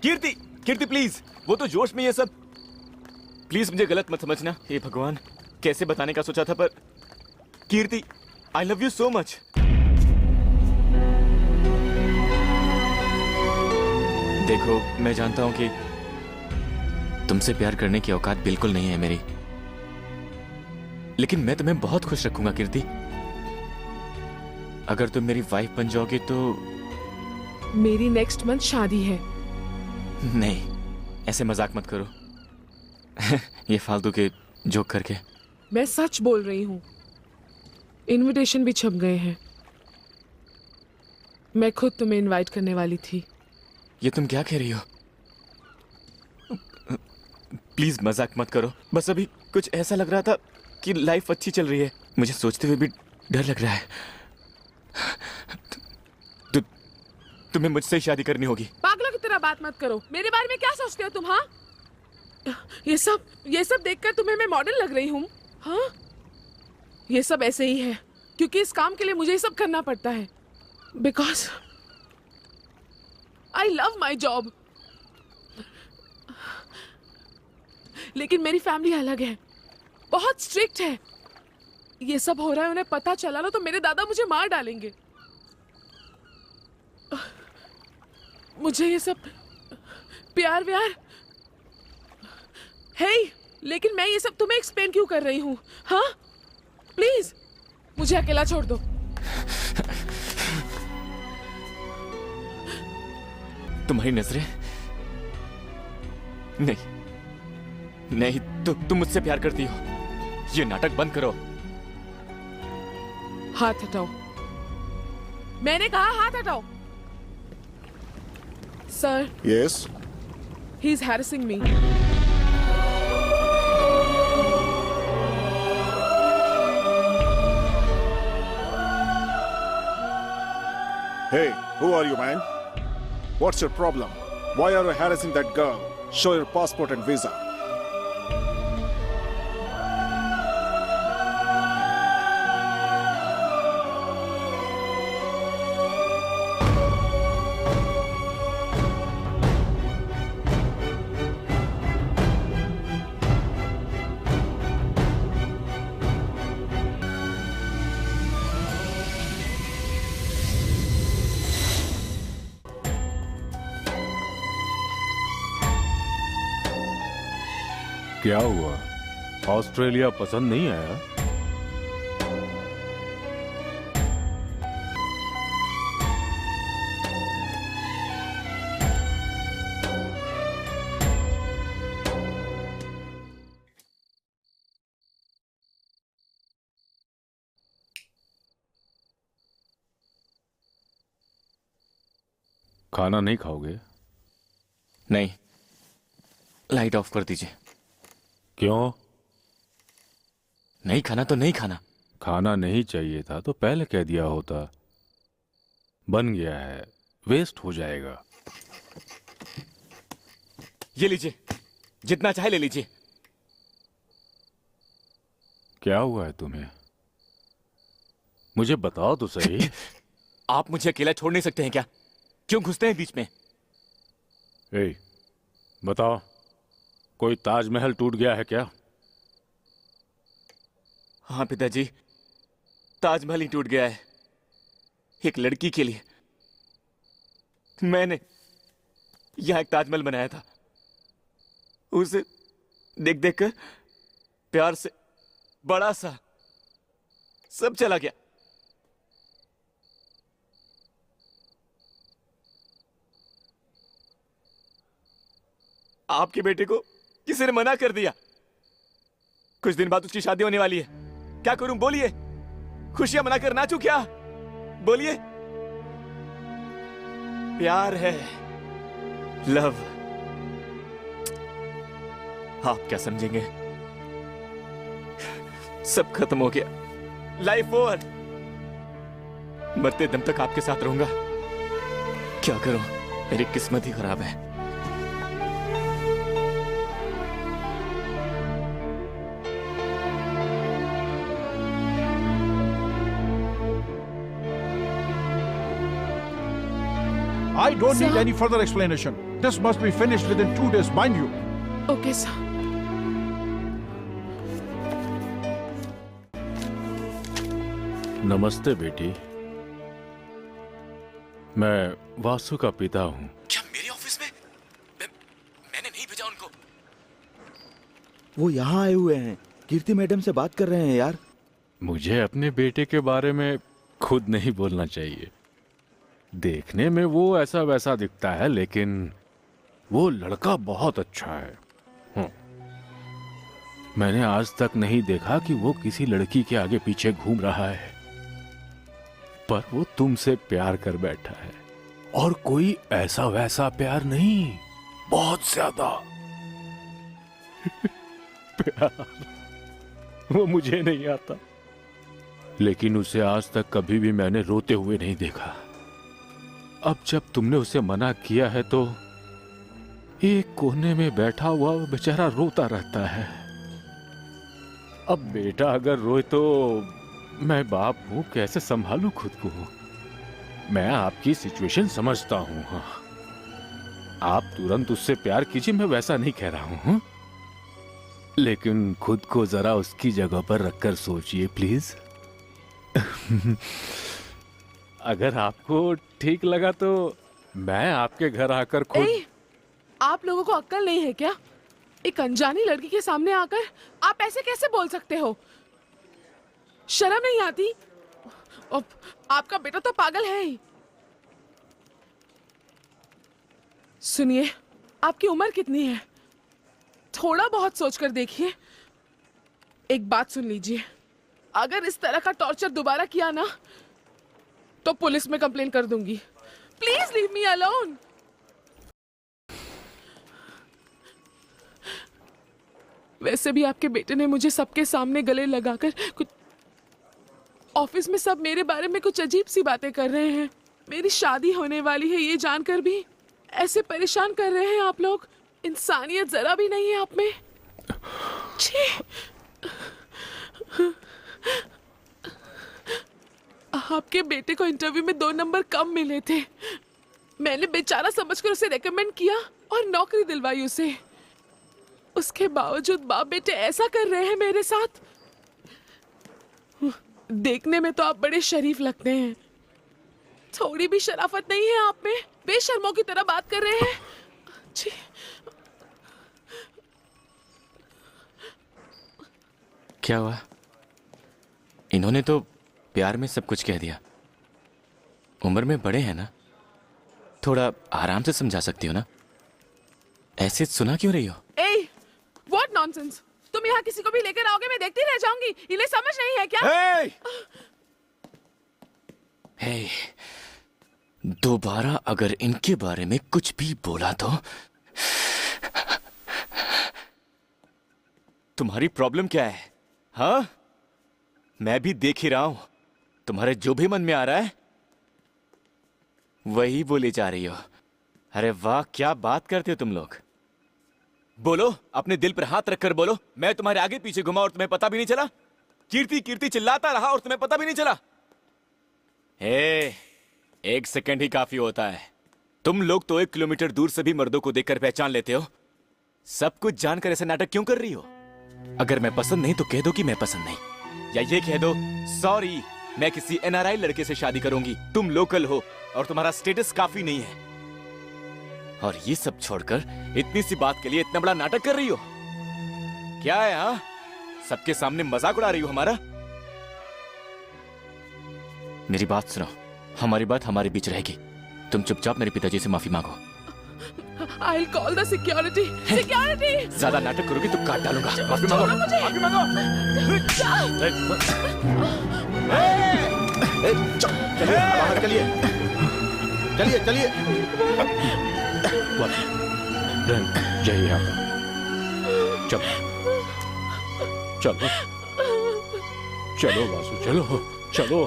कीर्ति, कीर्ति please, वो तो जोश में ये सब। प्लीज मुझे गलत मत समझना। हे भगवान, कैसे बताने का सोचा था, पर Kirti, I love you so much. देखो, मैं जानता हूं कि तुमसे प्यार करने की औकात बिल्कुल नहीं है मेरी, लेकिन मैं तुम्हें बहुत खुश रखूंगा कीर्ति। अगर तुम मेरी वाइफ बन जाओगी तो। मेरी नेक्स्ट मंथ शादी है। नहीं, ऐसे मजाक मत करो। ये फालतू के जोक करके। मैं सच बोल रही हूँ, इनविटेशन भी छप गए हैं। मैं खुद तुम्हें इनवाइट करने वाली थी। ये तुम क्या कह रही हो? प्लीज मजाक मत करो। बस अभी कुछ ऐसा लग रहा था कि लाइफ अच्छी चल रही है। मुझे सोचते हुए भी डर लग रहा है। तुम्हें मुझसे ही शादी करनी होगी। पागलों की तरह बात मत करो। मेरे बारे में क्या सोचते हो तुम? हाँ, ये सब देखकर तुम्हें मैं मॉडल लग रही हूँ? हाँ, ये सब ऐसे ही है क्योंकि इस काम के लिए मुझे ये सब करना पड़ता है। Because I love my job. लेकिन मेरी फैमिली अलग है, बहुत स्ट्रिक्ट है। ये सब हो रहा है, उन्हें पता चला ना तो मेरे दादा मुझे मार डालेंगे। मुझे ये सब प्यार व्यार है, लेकिन मैं ये सब तुम्हें एक्सप्लेन क्यों कर रही हूँ? हाँ, प्लीज मुझे अकेला छोड़ दो। तुम्हारी नजरें नहीं, नहीं, तुम मुझसे प्यार करती हो। ये नाटक बंद करो। हाथ हटाओ। मैंने कहा हाथ हटाओ। Sir. Yes. He is harassing me. Hey, who are you, man? What's your problem? Why are you harassing that girl? Show your passport and visa. क्या हुआ? ऑस्ट्रेलिया पसंद नहीं आया? खाना नहीं खाओगे? नहीं, लाइट ऑफ कर दीजिए। क्यों? नहीं खाना तो नहीं खाना। खाना नहीं चाहिए था तो पहले कह दिया होता। बन गया है, वेस्ट हो जाएगा। ये लीजिए, जितना चाहे ले लीजिए। क्या हुआ है तुम्हें? मुझे बताओ तो सही। आप मुझे अकेला छोड़ नहीं सकते हैं क्या? क्यों घुसते हैं बीच में? ए, बताओ, कोई ताजमहल टूट गया है क्या? हाँ पिताजी, ताजमहल ही टूट गया है, एक लड़की के लिए। मैंने यहां एक ताजमहल बनाया था, उसे देख देख कर प्यार से बड़ा सा सब चला गया। आपके बेटे को किसी ने मना कर दिया। कुछ दिन बाद उसकी शादी होने वाली है। क्या करूं बोलिए? खुशियां मनाकर नाचूं क्या? बोलिए। प्यार है, लव। आप क्या समझेंगे? सब खत्म हो गया, लाइफ ओवर। मरते दम तक आपके साथ रहूंगा। क्या करूं, मेरी किस्मत ही खराब है। I don't need any further explanation. This must be finished within 2 days, mind you. Okay sir. नमस्ते बेटी, मैं वासु का पिता हूँ। क्या मेरे ऑफिस में? मैंने नहीं भेजा उनको। वो यहाँ आए हुए हैं, कीर्ति मैडम से बात कर रहे हैं यार। मुझे अपने बेटे के बारे में खुद नहीं बोलना चाहिए। देखने में वो ऐसा वैसा दिखता है, लेकिन वो लड़का बहुत अच्छा है। मैंने आज तक नहीं देखा कि वो किसी लड़की के आगे पीछे घूम रहा है, पर वो तुमसे प्यार कर बैठा है, और कोई ऐसा वैसा प्यार नहीं, बहुत ज्यादा प्यार। वो मुझे नहीं आता, लेकिन उसे आज तक कभी भी मैंने रोते हुए नहीं देखा। अब जब तुमने उसे मना किया है तो एक कोने में बैठा हुआ वो बेचारा रोता रहता है। अब बेटा अगर रोए तो मैं बाप हूं, कैसे संभालूं खुद को। मैं आपकी सिचुएशन समझता हूं। हाँ, आप तुरंत उससे प्यार कीजिए, मैं वैसा नहीं कह रहा हूं। लेकिन खुद को जरा उसकी जगह पर रखकर सोचिए प्लीज। अगर आपको ठीक लगा तो मैं आपके घर आकर खुद। आप लोगों को अक्ल नहीं है क्या? एक अनजानी लड़की के सामने आकर आप ऐसे कैसे बोल सकते हो? शर्म नहीं आती? आपका बेटा तो पागल है ही। सुनिए, आपकी उम्र कितनी है? थोड़ा बहुत सोचकर देखिए। एक बात सुन लीजिए, अगर इस तरह का टॉर्चर दोबारा किया ना तो पुलिस में कंप्लेन कर दूंगी। Please leave me alone. वैसे भी आपके बेटे ने मुझे सबके सामने गले लगाकर कुछ, ऑफिस में सब मेरे बारे में कुछ अजीब सी बातें कर रहे हैं। मेरी शादी होने वाली है ये जानकर भी ऐसे परेशान कर रहे हैं आप लोग। इंसानियत जरा भी नहीं है आप में। छी। आपके बेटे को इंटरव्यू में 2 नंबर कम मिले थे। मैंने बेचारा समझकर उसे रेकमेंड किया और नौकरी दिलवाई उसे। उसके बावजूद बाप बेटे ऐसा कर रहे हैं मेरे साथ। देखने में तो आप बड़े शरीफ लगते हैं, थोड़ी भी शराफत नहीं है आप में। बेशर्मों की तरह बात कर रहे हैं। जी। क्या हुआ? इन्होंने तो प्यार में सब कुछ कह दिया। उम्र में बड़े हैं ना, थोड़ा आराम से समझा सकती हो ना। ऐसे सुना क्यों रही हो? ए, व्हाट नॉनसेंस! तुम यहाँ किसी को भी लेकर आओगे, मैं देखती रह जाऊंगी। इन्हें समझ नहीं है क्या? हे! हे! दोबारा अगर इनके बारे में कुछ भी बोला तो तुम्हारी प्रॉब्लम क्या है? हाँ, मैं भी देख ही रहा हूं। तुम्हारे जो भी मन में आ रहा है वही बोली जा रही हो। अरे वाह, क्या बात करते हो तुम लोग। बोलो, अपने दिल पर हाथ रखकर बोलो। मैं तुम्हारे आगे पीछे घुमा और तुम्हें पता भी नहीं चला? कीर्ति कीर्ति चिल्लाता रहा और तुम्हें पता भी नहीं चला? हे, 1 सेकंड ही काफी होता है। तुम लोग तो 1 किलोमीटर दूर से भी मर्दों को देखकर पहचान लेते हो। सब कुछ जानकर ऐसे नाटक क्यों कर रही हो? अगर मैं पसंद नहीं तो कह दो कि मैं पसंद नहीं, या ये कह दो सॉरी मैं किसी NRI लड़के से शादी करूंगी। तुम लोकल हो और तुम्हारा स्टेटस काफी नहीं है। और ये सब छोड़कर इतनी सी बात के लिए इतना बड़ा नाटक कर रही हो। क्या है? हाँ, सबके सामने मजाक उड़ा रही हो हमारा। मेरी बात सुनो, हमारी बात हमारे बीच रहेगी। तुम चुपचाप मेरे पिताजी से माफी मांगो। I'll call the security. Security! ज्यादा नाटक करोगी तो काट डालूंगा। माफी मांगो, माफी मांगो। चलिए बाहर, चलिए चलिए चलिए। जाइए आप। चलो चलो चलो वासु, चलो चलो।